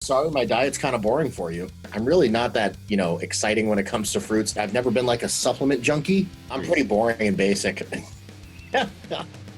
Sorry, my diet's kind of boring for you. I'm really not that, exciting when it comes to fruits. I've never been like a supplement junkie. I'm pretty boring and basic.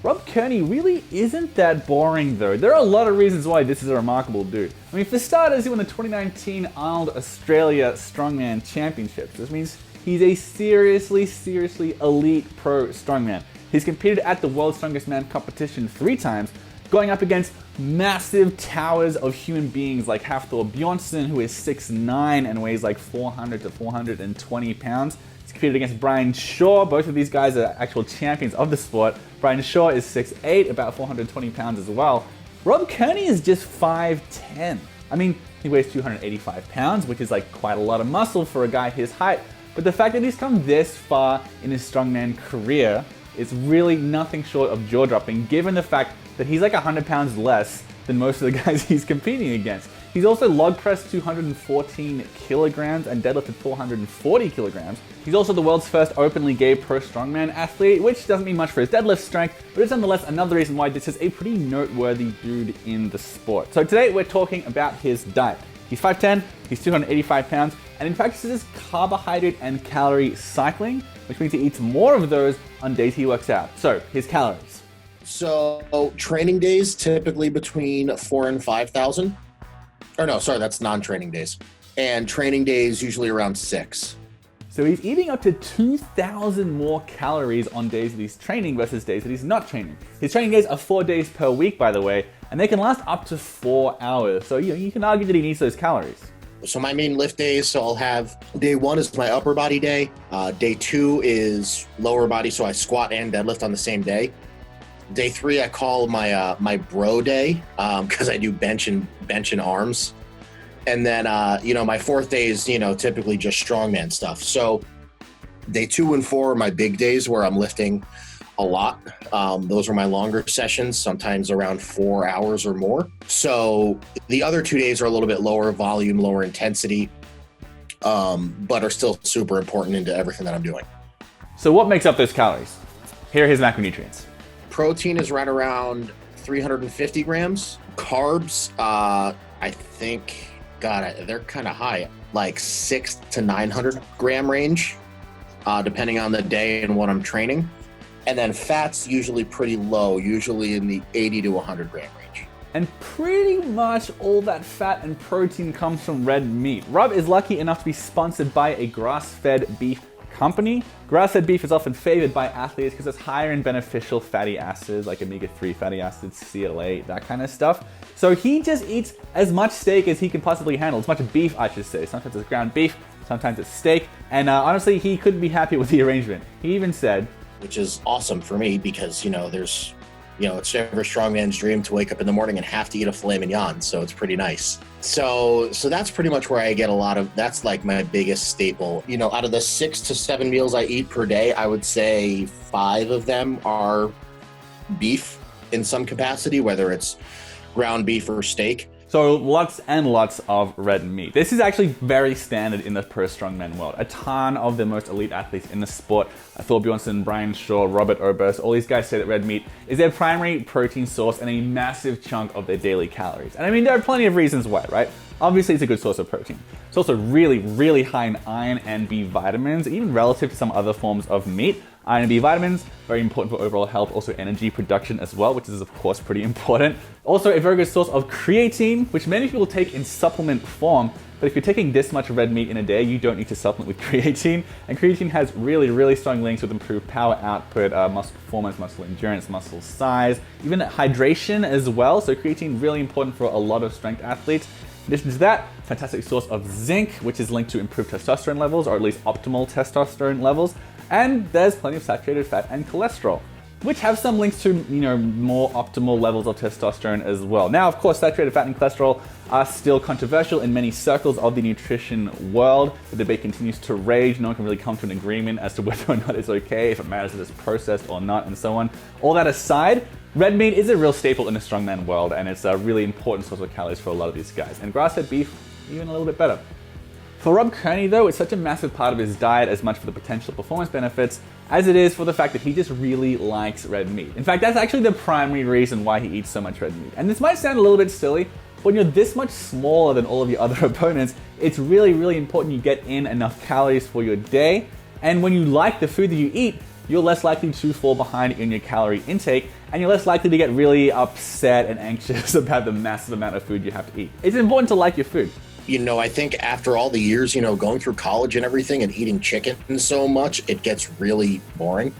Rob Kearney really isn't that boring though. There are a lot of reasons why this is a remarkable dude. I mean, for starters, he won the 2019 Arnold Australia Strongman Championships. This means he's a seriously elite pro strongman. He's competed at the World's Strongest Man competition 3 times, going up against massive towers of human beings like Hafthor Bjornsson, who is 6'9" and weighs like 400 to 420 pounds. He's competed against Brian Shaw. Both of these guys are actual champions of the sport. Brian Shaw is 6'8", about 420 pounds as well. Rob Kearney is just 5'10". I mean, he weighs 285 pounds, which is like quite a lot of muscle for a guy his height. But the fact that he's come this far in his strongman career is really nothing short of jaw-dropping, given the fact that he's like 100 pounds less than most of the guys he's competing against. He's also log pressed 214 kilograms and deadlifted 440 kilograms. He's also the world's first openly gay pro strongman athlete, which doesn't mean much for his deadlift strength, but it's nonetheless another reason why this is a pretty noteworthy dude in the sport. So today we're talking about his diet. He's 5'10", he's 285 pounds, and in fact this is carbohydrate and calorie cycling, which means he eats more of those on days he works out. So his calories. So training days typically between 4,000 and 5,000. Or no, sorry, that's non-training days. And training days usually around 6. So he's eating up to 2,000 more calories on days that he's training versus days that he's not training. His training days are 4 days per week, by the way, and they can last up to 4 hours. So you can argue that he needs those calories. So my main lift days, so I'll have day 1 is my upper body day. Day 2 is lower body, so I squat and deadlift on the same day. Day 3 I call my my bro day because I do bench and arms. And then my 4th day is typically just strongman stuff. So day 2 and 4 are my big days where I'm lifting a lot. Those are my longer sessions, sometimes around 4 hours or more. So the other 2 days are a little bit lower volume, lower intensity, but are still super important into everything that I'm doing. So what makes up those calories? Here are his macronutrients. Protein is right around 350 grams. Carbs, I think, they're kind of high, like 600 to 900 gram range, depending on the day and what I'm training. And then fat's usually pretty low, usually in the 80 to 100 gram range. And pretty much all that fat and protein comes from red meat. Rob is lucky enough to be sponsored by a grass-fed beef company. Grass-fed beef is often favored by athletes because it's higher in beneficial fatty acids like omega-3 fatty acids, CLA, that kind of stuff. So he just eats as much steak as he can possibly handle, as much beef, I should say. Sometimes it's ground beef, sometimes it's steak, and honestly, he couldn't be happy with the arrangement. He even said, which is awesome for me because, there's, it's every strongman's dream to wake up in the morning and have to eat a filet mignon. So it's pretty nice. So that's pretty much where I get that's like my biggest staple. Out of the 6 to 7 meals I eat per day, I would say 5 of them are beef in some capacity, whether it's ground beef or steak. So lots and lots of red meat. This is actually very standard in the pro strongman world. A ton of the most elite athletes in the sport, Thor Bjornsson, Brian Shaw, Robert Oberst, all these guys say that red meat is their primary protein source and a massive chunk of their daily calories. And I mean, there are plenty of reasons why, right? Obviously, it's a good source of protein. It's also really high in iron and B vitamins, even relative to some other forms of meat. Iron and B vitamins, very important for overall health, also energy production as well, which is of course pretty important. Also a very good source of creatine, which many people take in supplement form, but if you're taking this much red meat in a day, you don't need to supplement with creatine. And creatine has really strong links with improved power output, muscle performance, muscle endurance, muscle size, even hydration as well. So creatine really important for a lot of strength athletes. In addition to that, fantastic source of zinc, which is linked to improved testosterone levels, or at least optimal testosterone levels. And there's plenty of saturated fat and cholesterol, which have some links to, more optimal levels of testosterone as well. Now, of course, saturated fat and cholesterol are still controversial in many circles of the nutrition world. The debate continues to rage. No one can really come to an agreement as to whether or not it's okay, if it matters if it's processed or not, and so on. All that aside, red meat is a real staple in the strongman world, and it's a really important source of calories for a lot of these guys. And grass-fed beef, even a little bit better. For Rob Kearney though, it's such a massive part of his diet as much for the potential performance benefits as it is for the fact that he just really likes red meat. In fact, that's actually the primary reason why he eats so much red meat. And this might sound a little bit silly, When you're this much smaller than all of your other opponents, it's really, really important you get in enough calories for your day. And when you like the food that you eat, you're less likely to fall behind in your calorie intake, and you're less likely to get really upset and anxious about the massive amount of food you have to eat. It's important to like your food. I think after all the years, going through college and everything and eating chicken so much, it gets really boring,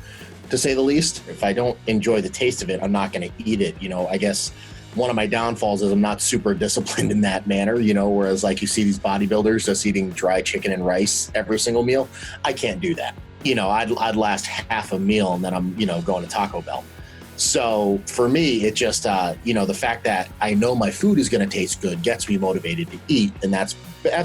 to say the least. If I don't enjoy the taste of it, I'm not going to eat it. I guess one of my downfalls is I'm not super disciplined in that manner, whereas like you see these bodybuilders just eating dry chicken and rice every single meal. I can't do that. I'd last half a meal and then I'm, going to Taco Bell. So for me, it just, the fact that I know my food is going to taste good gets me motivated to eat. And that's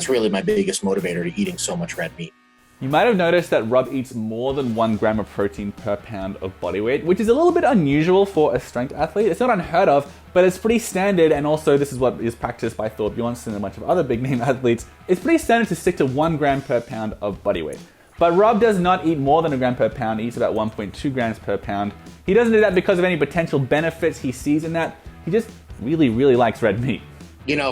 really my biggest motivator to eating so much red meat. You might have noticed that Rob eats more than 1 gram of protein per pound of body weight, which is a little bit unusual for a strength athlete. It's not unheard of, but it's pretty standard. And also this is what is practiced by Thor Bjornsson and a bunch of other big name athletes. It's pretty standard to stick to 1 gram per pound of body weight. But Rob does not eat more than 1 gram per pound. He eats about 1.2 grams per pound. He doesn't do that because of any potential benefits he sees in that. He just really, really likes red meat.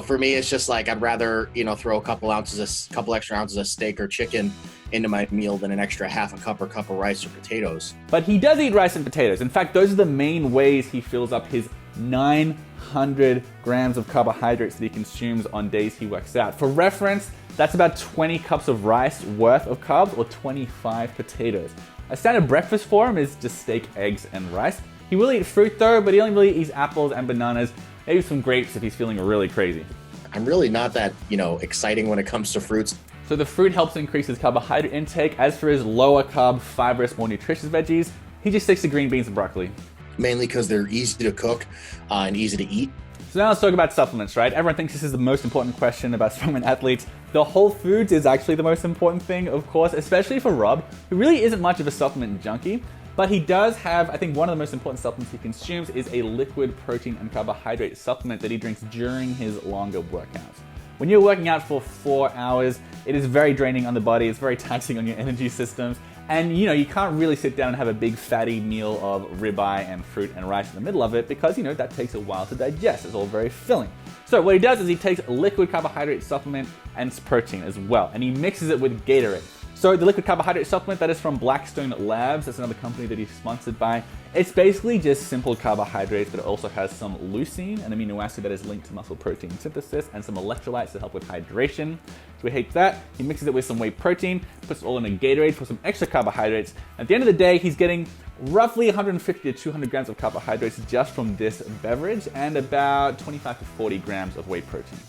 For me, it's just like I'd rather, throw a couple extra ounces of steak or chicken into my meal than an extra half a cup or cup of rice or potatoes. But he does eat rice and potatoes. In fact, those are the main ways he fills up his 900 grams of carbohydrates that he consumes on days he works out. For reference, that's about 20 cups of rice worth of carbs or 25 potatoes. A standard breakfast for him is just steak, eggs, and rice. He will eat fruit though, but he only really eats apples and bananas, maybe some grapes if he's feeling really crazy. I'm really not that, exciting when it comes to fruits. So the fruit helps increase his carbohydrate intake. As for his lower carb, fibrous, more nutritious veggies, he just sticks to green beans and broccoli. Mainly because they're easy to cook and easy to eat. So now let's talk about supplements, right? Everyone thinks this is the most important question about strongman athletes. The whole foods is actually the most important thing, of course, especially for Rob, who really isn't much of a supplement junkie. But he does have, I think one of the most important supplements he consumes is a liquid protein and carbohydrate supplement that he drinks during his longer workouts. When you're working out for 4 hours, it is very draining on the body, it's very taxing on your energy systems, and you can't really sit down and have a big fatty meal of ribeye and fruit and rice in the middle of it because that takes a while to digest. It's all very filling. So what he does is he takes a liquid carbohydrate supplement and protein as well, and he mixes it with Gatorade. So the liquid carbohydrate supplement that is from Blackstone Labs, that's another company that he's sponsored by. It's basically just simple carbohydrates, but it also has some leucine, an amino acid that is linked to muscle protein synthesis, and some electrolytes to help with hydration. So he hates that. He mixes it with some whey protein, puts it all in a Gatorade for some extra carbohydrates. At the end of the day, he's getting roughly 150 to 200 grams of carbohydrates just from this beverage and about 25 to 40 grams of whey protein.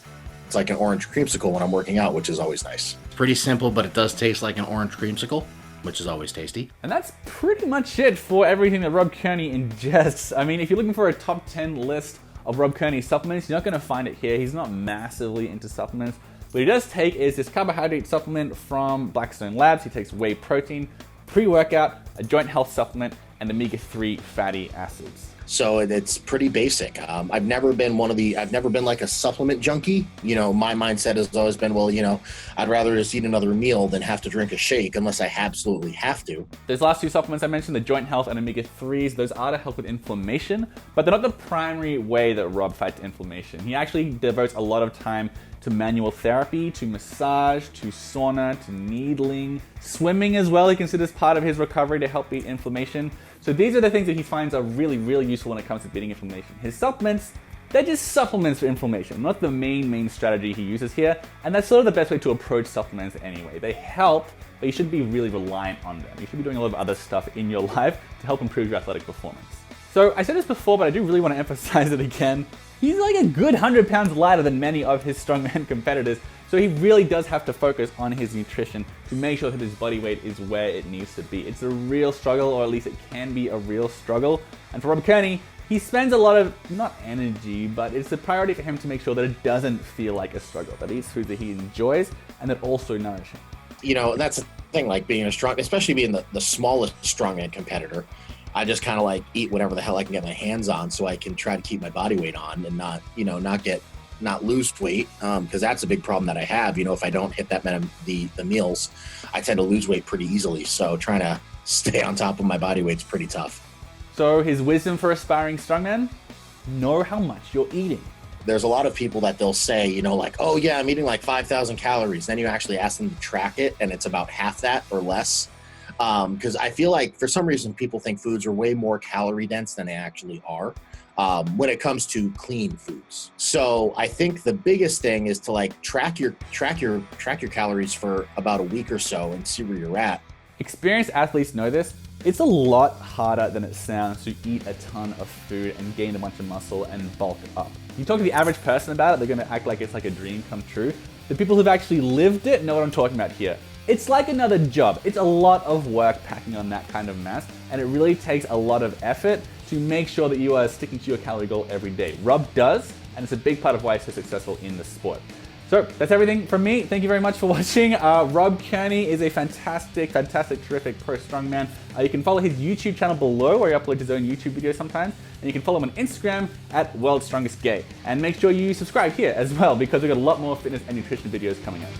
It's like an orange creamsicle when I'm working out, which is always nice. It's pretty simple, but it does taste like an orange creamsicle, which is always tasty. And that's pretty much it for everything that Rob Kearney ingests. I mean, if you're looking for a top 10 list of Rob Kearney supplements, you're not going to find it here. He's not massively into supplements. What he does take is this carbohydrate supplement from Blackstone Labs. He takes whey protein, pre-workout, a joint health supplement, and omega-3 fatty acids. So it's pretty basic. I've never been like a supplement junkie. My mindset has always been, I'd rather just eat another meal than have to drink a shake unless I absolutely have to. Those last two supplements I mentioned, the joint health and omega-3s, those are to help with inflammation, but they're not the primary way that Rob fights inflammation. He actually devotes a lot of time to manual therapy, to massage, to sauna, to needling, swimming as well. He considers part of his recovery to help beat inflammation. So these are the things that he finds are really, really useful when it comes to beating inflammation. His supplements, they're just supplements for inflammation, not the main strategy he uses here. And that's sort of the best way to approach supplements anyway. They help, but you shouldn't be really reliant on them. You should be doing a lot of other stuff in your life to help improve your athletic performance. So I said this before, but I do really want to emphasize it again. He's like a good 100 pounds lighter than many of his strongman competitors. So he really does have to focus on his nutrition to make sure that his body weight is where it needs to be. It's a real struggle, or at least it can be a real struggle. And for Rob Kearney, he spends a lot of, not energy, but it's a priority for him to make sure that it doesn't feel like a struggle, that he eats food that he enjoys and that also nourish him. That's the thing, like being especially being the smallest strongman competitor. I just kind of like eat whatever the hell I can get my hands on so I can try to keep my body weight on and not lose weight, because that's a big problem that I have. If I don't hit that the meals, I tend to lose weight pretty easily. So trying to stay on top of my body weight's pretty tough. So his wisdom for aspiring strongman: know how much you're eating. there's a lot of people that they'll say, you know, like, oh yeah, I'm eating like 5,000 calories. Then you actually ask them to track it and it's about half that or less. Because I feel like for some reason people think foods are way more calorie dense than they actually are when it comes to clean foods. So I think the biggest thing is to like track your calories for about a week or so and see where you're at. Experienced athletes know this. It's a lot harder than it sounds to eat a ton of food and gain a bunch of muscle and bulk up. You talk to the average person about it, they're gonna act like it's like a dream come true. The people who've actually lived it know what I'm talking about here. It's like another job. It's a lot of work packing on that kind of mass, and it really takes a lot of effort to make sure that you are sticking to your calorie goal every day. Rob does, and it's a big part of why he's so successful in the sport. So that's everything from me. Thank you very much for watching. Rob Kearney is a fantastic, terrific pro strongman. You can follow his YouTube channel below where he uploads his own YouTube videos sometimes. And you can follow him on Instagram at World's Strongest Gay. And make sure you subscribe here as well because we've got a lot more fitness and nutrition videos coming up.